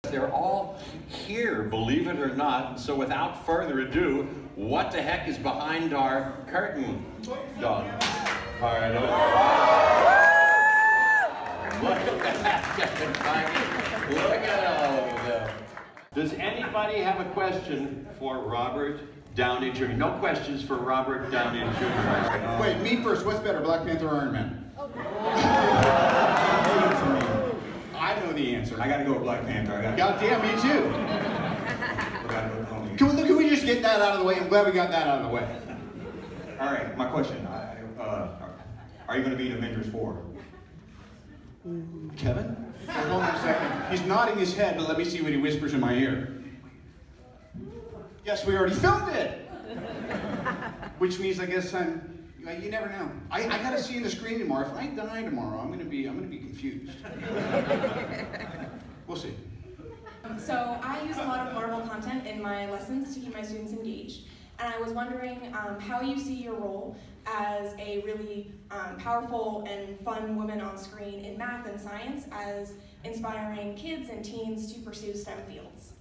They're all here, believe it or not. So without further ado, what the heck is behind our curtain, Don? All right. Look at that. Look at all of them. Does anybody have a question for Robert Downey Jr.? No questions for Robert Downey Jr. Wait, me first. What's better, Black Panther or Iron Man? I know the answer. I gotta go with Black Panther. God damn, me too. Can we just get that out of the way? I'm glad we got that out of the way. All right, my question. Are you going to be in Avengers 4? Kevin? Hold on a second. He's nodding his head, but let me see what he whispers in my ear. Yes, we already filmed it! Which means I guess you never know. I gotta see you in the screen tomorrow. If I die tomorrow, I'm gonna be confused. We'll see. So I use a lot of Marvel content in my lessons to keep my students engaged. And I was wondering how you see your role as a really powerful and fun woman on screen in math and science as inspiring kids and teens to pursue STEM fields.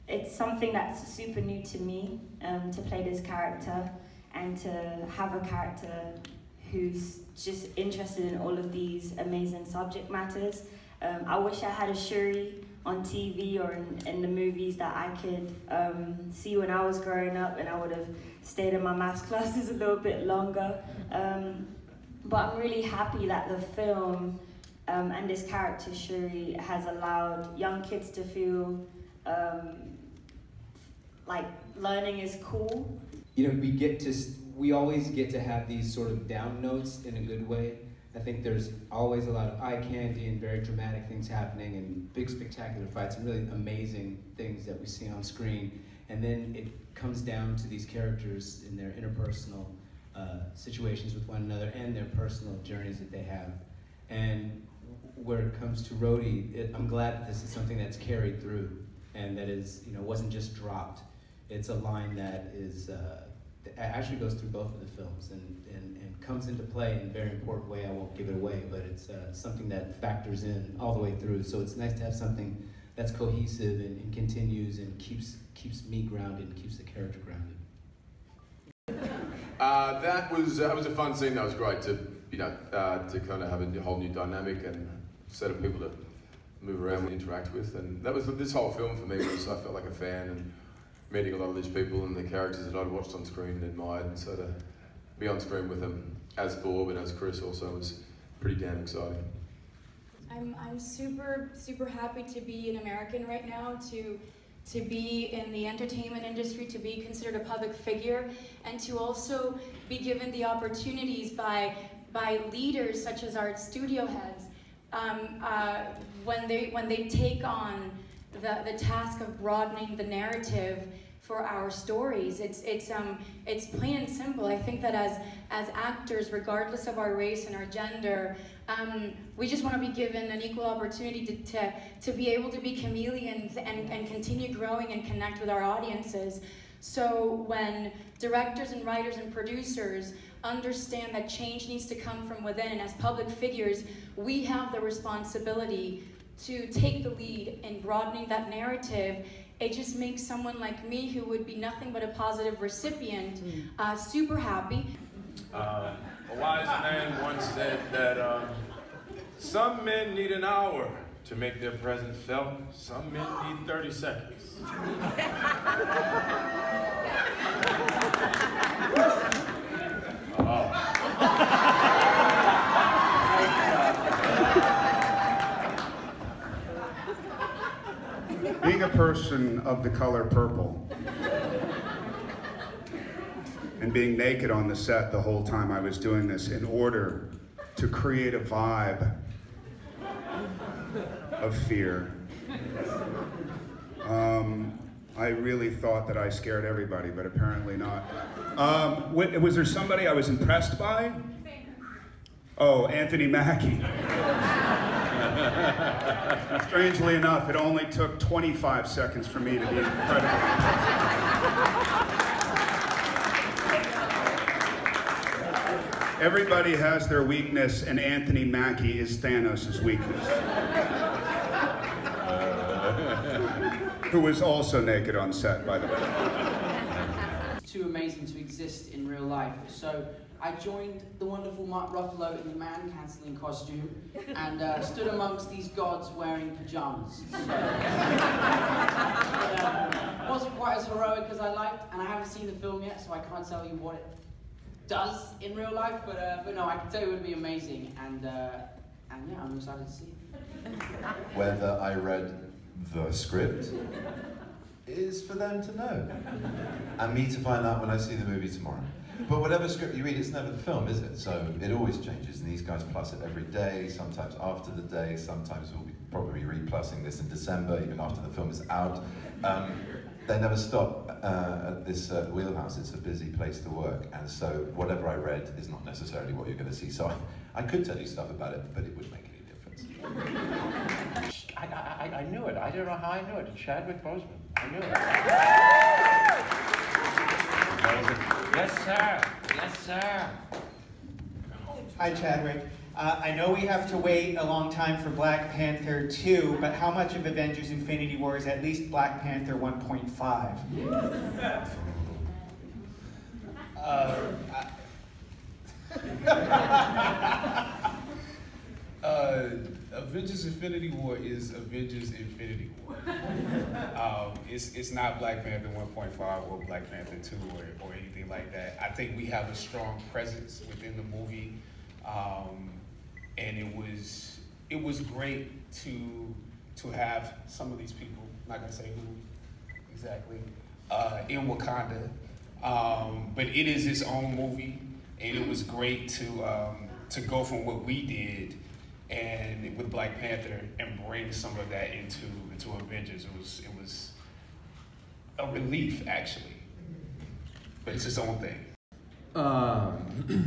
It's something that's super new to me, to play this character and to have a character who's just interested in all of these amazing subject matters. I wish I had a Shuri on TV or in the movies that I could see when I was growing up, and I would have stayed in my maths classes a little bit longer. But I'm really happy that the film and this character Shuri has allowed young kids to feel like learning is cool. You know, we always get to have these sort of down notes in a good way. I think there's always a lot of eye candy and very dramatic things happening and big spectacular fights and really amazing things that we see on screen. And then it comes down to these characters in their interpersonal situations with one another and their personal journeys that they have. And where it comes to Rhodey, I'm glad that this is something that's carried through and that is, you know, wasn't just dropped. It's a line that is actually goes through both of the films and comes into play in a very important way. I won't give it away, but it's something that factors in all the way through. So it's nice to have something that's cohesive and continues and keeps me grounded and keeps the character grounded. That was a fun scene. That was great to to kind of have a whole new dynamic and set of people to move around and interact with. And that was this whole film for me was I felt like a fan and meeting a lot of these people and the characters that I'd watched on screen and admired, and so to be on screen with them as Thor but as Chris also was pretty damn exciting. I'm super happy to be an American right now, to be in the entertainment industry, to be considered a public figure, and to also be given the opportunities by leaders such as our studio heads when they take on the task of broadening the narrative for our stories. It's plain and simple. I think that as actors, regardless of our race and our gender, we just want to be given an equal opportunity to be able to be chameleons and continue growing and connect with our audiences. So when directors and writers and producers understand that change needs to come from within, and as public figures, we have the responsibility to take the lead in broadening that narrative. It just makes someone like me, who would be nothing but a positive recipient, super happy. A wise man once said that some men need an hour to make their presence felt, some men need 30 seconds. Being a person of the color purple and being naked on the set the whole time I was doing this in order to create a vibe of fear. I really thought that I scared everybody, but apparently not. Was there somebody I was impressed by? Oh, Anthony Mackie. Strangely enough, it only took 25 seconds for me to be incredibly Everybody has their weakness, and Anthony Mackie is Thanos' weakness. Who was also naked on set, by the way. Too amazing to exist in real life. So I joined the wonderful Mark Ruffalo in the man-cancelling costume and stood amongst these gods wearing pajamas. So, it wasn't quite as heroic as I liked, and I haven't seen the film yet, so I can't tell you what it does in real life, but no, I can tell you it would be amazing, and yeah, I'm excited to see it. Whether I read the script is for them to know, and me to find out when I see the movie tomorrow. But whatever script you read, it's never the film, is it? So it always changes, and these guys plus it every day, sometimes after the day, sometimes we'll be probably re-plussing this in December, even after the film is out. They never stop at this wheelhouse. It's a busy place to work, and so whatever I read is not necessarily what you're going to see. So I could tell you stuff about it, but it wouldn't make any difference. I knew it. I don't know how I knew it. Chadwick Boseman. I knew it. Yes, sir. Yes, sir. Hi, Chadwick. I know we have to wait a long time for Black Panther 2, but how much of Avengers Infinity War is at least Black Panther 1.5? Avengers Infinity War is Avengers Infinity War. It's not Black Panther 1.5 or Black Panther 2 or anything like that. I think we have a strong presence within the movie, and it was great to have some of these people, not gonna say who exactly, in Wakanda. But it is its own movie, and it was great to go from what we did and with Black Panther and bring some of that into Avengers. It was a relief, actually, but it's its own thing.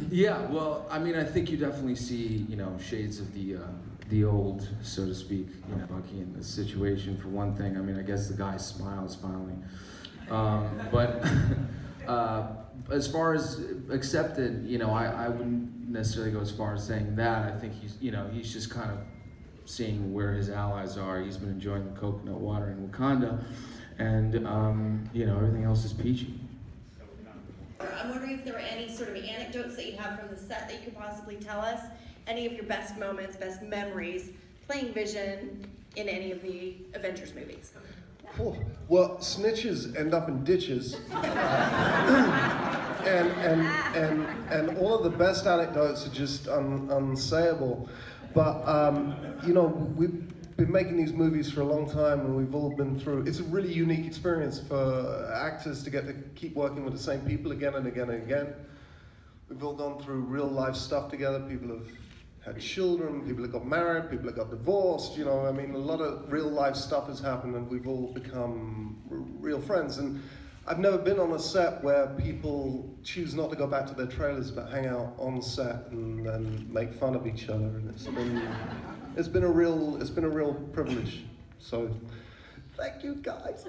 Yeah, well, I mean, I think you definitely see, you know, shades of the old, so to speak, you know, Bucky in this situation. For one thing, I mean, I guess the guy smiles finally, but as far as accepted, you know, I wouldn't necessarily go as far as saying that. I think he's just kind of seeing where his allies are. He's been enjoying the coconut water in Wakanda, and you know, everything else is peachy. I'm wondering if there were any sort of anecdotes that you have from the set that you could possibly tell us. Any of your best moments, best memories playing Vision in any of the Avengers movies. Well, snitches end up in ditches, and all of the best anecdotes are just unsayable. But you know, we've been making these movies for a long time, and we've all been through. It's a really unique experience for actors to get to keep working with the same people again and again and again. We've all gone through real life stuff together. People have had children, people have got married, people have got divorced, you know, I mean, a lot of real life stuff has happened, and we've all become real friends. And I've never been on a set where people choose not to go back to their trailers but hang out on set and make fun of each other, and it's been a real privilege. So thank you guys.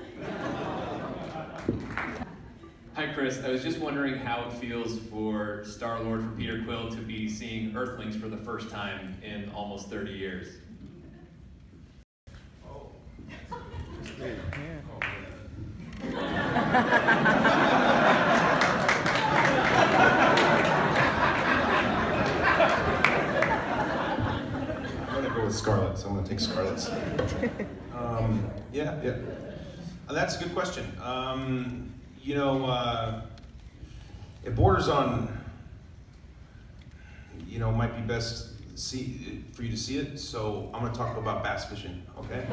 Hi Chris, I was just wondering how it feels for Star-Lord, for Peter Quill, to be seeing Earthlings for the first time in almost 30 years. Oh. I'm gonna go with Scarlet, so I'm gonna take Scarlet's. Yeah. That's a good question. You know, it borders on, you know, might be best for you to see it, so I'm gonna talk about bass fishing, okay?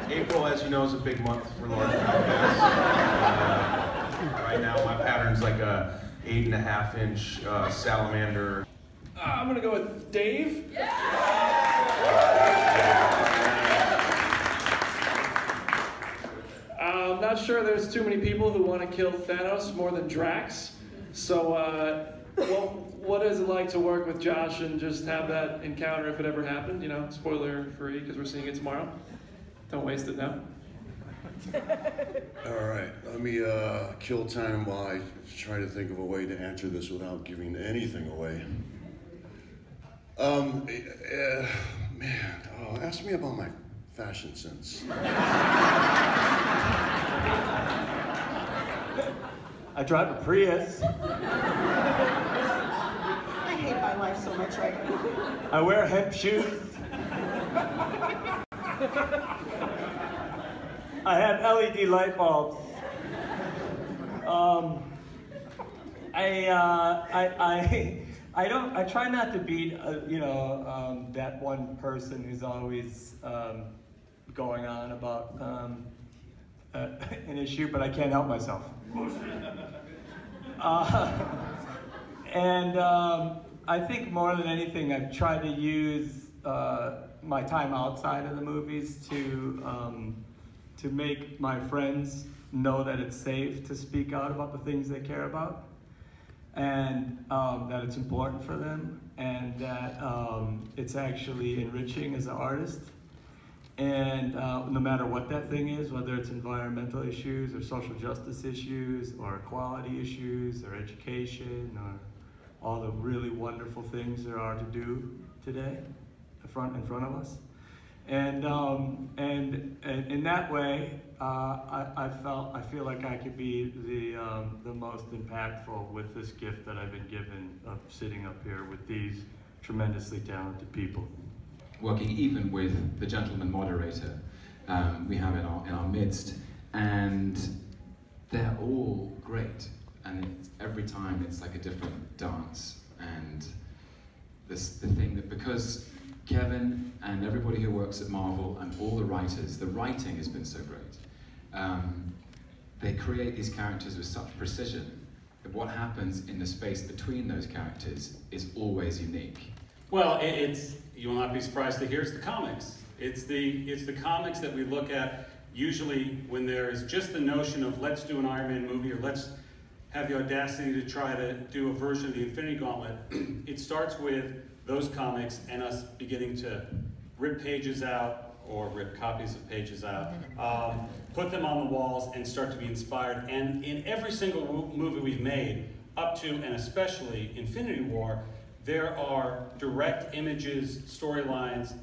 April, as you know, is a big month for largemouth bass. Right now, my pattern's like a 8.5-inch salamander. I'm gonna go with Dave. I'm not sure there's too many people who want to kill Thanos more than Drax. So, what is it like to work with Josh and just have that encounter if it ever happened? You know, spoiler free because we're seeing it tomorrow. Don't waste it now. All right, let me kill time while I try to think of a way to answer this without giving anything away. man, ask me about my fashion sense. I drive a Prius. I hate my life so much right now. I wear hemp shoes. I have LED light bulbs. I try not to be, that one person who's always going on about an issue, but I can't help myself. I think more than anything, I've tried to use my time outside of the movies to make my friends know that it's safe to speak out about the things they care about, and that it's important for them, and that it's actually enriching as an artist. And no matter what that thing is, whether it's environmental issues or social justice issues or equality issues or education or all the really wonderful things there are to do today in front of us. And in that way, I feel like I could be the most impactful with this gift that I've been given of sitting up here with these tremendously talented people. Working even with the gentleman moderator we have in our midst, and they're all great, and every time it's like a different dance. And the thing that, because Kevin and everybody who works at Marvel and all the writers, the writing has been so great. They create these characters with such precision that what happens in the space between those characters is always unique. Well, you will not be surprised to hear it's the comics. It's the comics that we look at usually when there is just the notion of let's do an Iron Man movie or let's have the audacity to try to do a version of the Infinity Gauntlet. It starts with those comics and us beginning to rip pages out or rip copies of pages out, put them on the walls and start to be inspired. And in every single movie we've made, up to and especially Infinity War, there are direct images, storylines,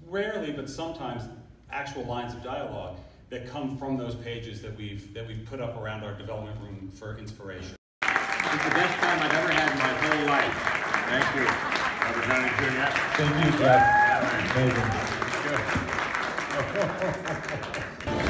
rarely but sometimes actual lines of dialogue that come from those pages that we've put up around our development room for inspiration. It's the best time I've ever had in my whole life. Thank you. Representative Jr. Thank you, Jeff. Amazing.